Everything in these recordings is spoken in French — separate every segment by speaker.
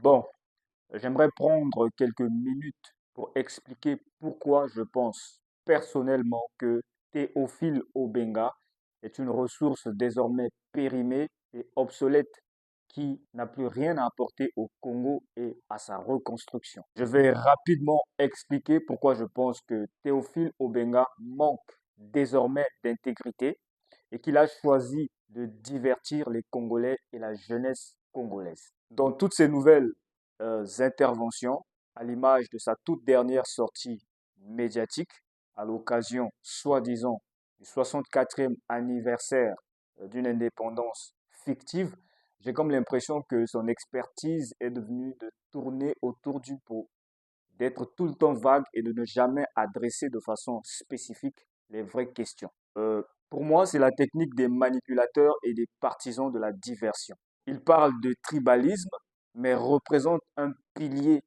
Speaker 1: Bon, j'aimerais prendre quelques minutes pour expliquer pourquoi je pense personnellement que Théophile Obenga est une ressource désormais périmée et obsolète qui n'a plus rien à apporter au Congo et à sa reconstruction. Je vais rapidement expliquer pourquoi je pense que Théophile Obenga manque désormais d'intégrité et qu'il a choisi de divertir les Congolais et la jeunesse congolaise. Dans toutes ces nouvelles interventions, à l'image de sa toute dernière sortie médiatique, à l'occasion, soi-disant, du 64e anniversaire d'une indépendance fictive, j'ai comme l'impression que son expertise est devenue de tourner autour du pot, d'être tout le temps vague et de ne jamais adresser de façon spécifique les vraies questions. Pour moi, c'est la technique des manipulateurs et des partisans de la diversion. Ils parlent de tribalisme, mais représentent un pilier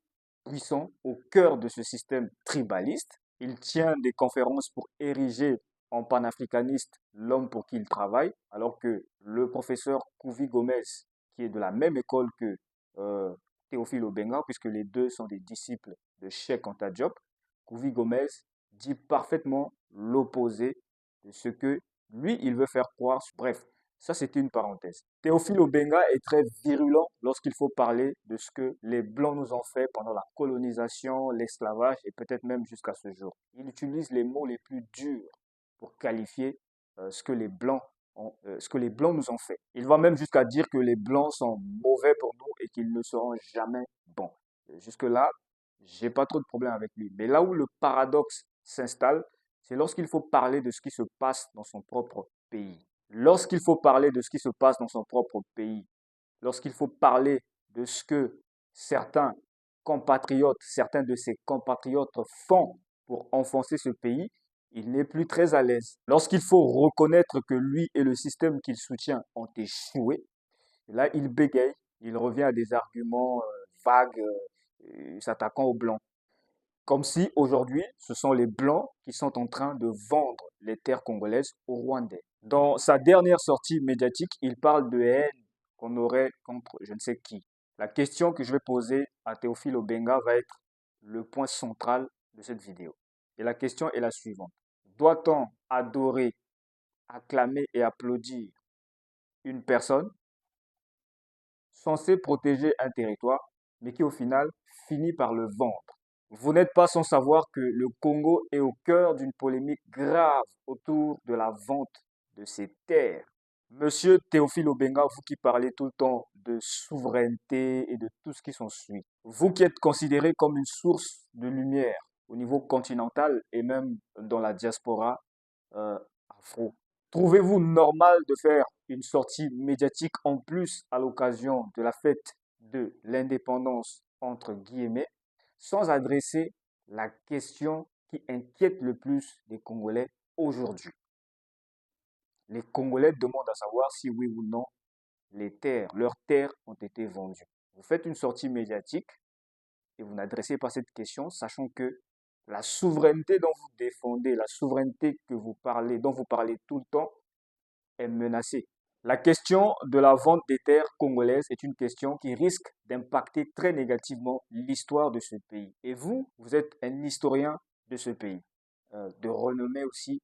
Speaker 1: puissant au cœur de ce système tribaliste. Il tient des conférences pour ériger en panafricaniste l'homme pour qui il travaille, alors que le professeur Kouvi Gomez, qui est de la même école que euh, Théophile Obenga, puisque les deux sont des disciples de Cheikh Anta Diop, Kouvi Gomez dit parfaitement l'opposé de ce que lui, il veut faire croire. Bref, ça c'était une parenthèse. Théophile Obenga est très virulent lorsqu'il faut parler de ce que les Blancs nous ont fait pendant la colonisation, l'esclavage et peut-être même jusqu'à ce jour. Il utilise les mots les plus durs pour qualifier ce que les Blancs nous ont fait. Il va même jusqu'à dire que les Blancs sont mauvais pour nous et qu'ils ne seront jamais bons. Jusque-là, j'ai pas trop de problème avec lui. Mais là où le paradoxe s'installe, c'est lorsqu'il faut parler de ce qui se passe dans son propre pays. Lorsqu'il faut parler de ce qui se passe dans son propre pays, lorsqu'il faut parler de ce que certains compatriotes, certains de ses compatriotes font pour enfoncer ce pays, il n'est plus très à l'aise. Lorsqu'il faut reconnaître que lui et le système qu'il soutient ont échoué, là, il bégaye, il revient à des arguments vagues, s'attaquant aux Blancs. Comme si aujourd'hui, ce sont les Blancs qui sont en train de vendre les terres congolaises aux Rwandais. Dans sa dernière sortie médiatique, il parle de haine qu'on aurait contre je ne sais qui. La question que je vais poser à Théophile Obenga va être le point central de cette vidéo. Et la question est la suivante. Doit-on adorer, acclamer et applaudir une personne censée protéger un territoire, mais qui au final finit par le vendre? Vous n'êtes pas sans savoir que le Congo est au cœur d'une polémique grave autour de la vente de ses terres. Monsieur Théophile Obenga, vous qui parlez tout le temps de souveraineté et de tout ce qui s'ensuit, vous qui êtes considéré comme une source de lumière au niveau continental et même dans la diaspora afro, trouvez-vous normal de faire une sortie médiatique en plus à l'occasion de la fête de l'indépendance, entre guillemets, sans adresser la question qui inquiète le plus les Congolais aujourd'hui? Les Congolais demandent à savoir si oui ou non leurs terres ont été vendues. Vous faites une sortie médiatique et vous n'adressez pas cette question, sachant que la souveraineté dont vous défendez, la souveraineté que vous parlez, dont vous parlez tout le temps, est menacée. La question de la vente des terres congolaises est une question qui risque d'impacter très négativement l'histoire de ce pays. Et vous, vous êtes un historien de ce pays, de renommée aussi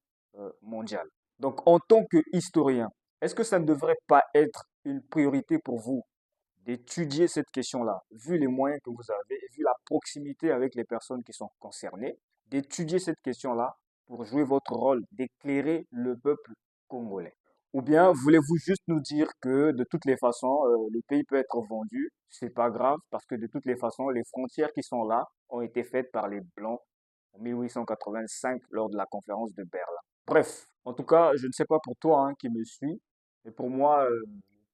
Speaker 1: mondiale. Donc, en tant qu'historien, est-ce que ça ne devrait pas être une priorité pour vous d'étudier cette question-là, vu les moyens que vous avez et vu la proximité avec les personnes qui sont concernées, d'étudier cette question-là pour jouer votre rôle, d'éclairer le peuple congolais? Ou bien voulez-vous juste nous dire que de toutes les façons, le pays peut être vendu, c'est pas grave, parce que de toutes les façons, les frontières qui sont là ont été faites par les Blancs en 1885 lors de la conférence de Berlin. Bref, en tout cas, je ne sais pas pour toi hein, qui me suis, mais pour moi, le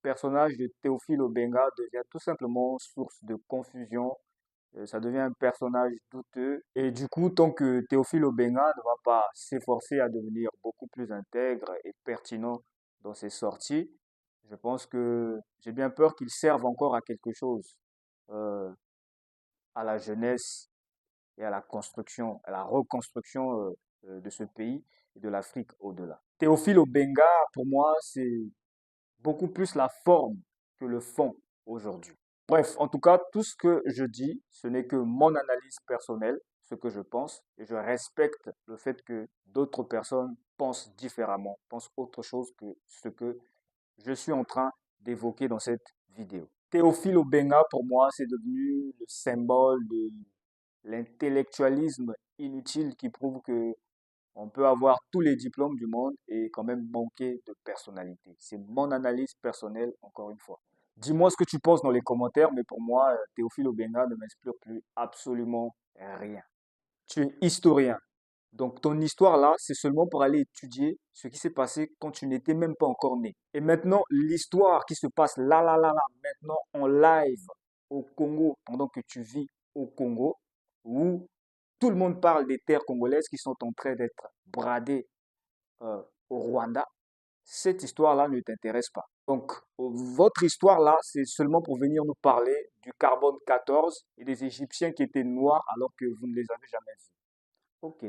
Speaker 1: personnage de Théophile Obenga devient tout simplement source de confusion. Ça devient un personnage douteux. Et du coup, tant que Théophile Obenga ne va pas s'efforcer à devenir beaucoup plus intègre et pertinent dans ses sorties, je pense que j'ai bien peur qu'il serve encore à quelque chose, euh, à la jeunesse et à la construction, à la reconstruction de ce pays et de l'Afrique au-delà. Théophile Obenga, pour moi, c'est beaucoup plus la forme que le fond aujourd'hui. Bref, en tout cas, tout ce que je dis, ce n'est que mon analyse personnelle, ce que je pense, et je respecte le fait que d'autres personnes pensent différemment, pensent autre chose que ce que je suis en train d'évoquer dans cette vidéo. Théophile Obenga, pour moi, c'est devenu le symbole de l'intellectualisme inutile qui prouve que on peut avoir tous les diplômes du monde et quand même manquer de personnalité. C'est mon analyse personnelle, encore une fois. Dis-moi ce que tu penses dans les commentaires, mais pour moi, Théophile Obenga ne m'inspire plus absolument rien. Tu es historien. Donc ton histoire là, c'est seulement pour aller étudier ce qui s'est passé quand tu n'étais même pas encore né. Et maintenant, l'histoire qui se passe là, maintenant en live au Congo, pendant que tu vis au Congo, où tout le monde parle des terres congolaises qui sont en train d'être bradées au Rwanda, cette histoire-là ne t'intéresse pas. Donc, votre histoire-là, c'est seulement pour venir nous parler du carbone 14 et des Égyptiens qui étaient noirs alors que vous ne les avez jamais vus. Ok.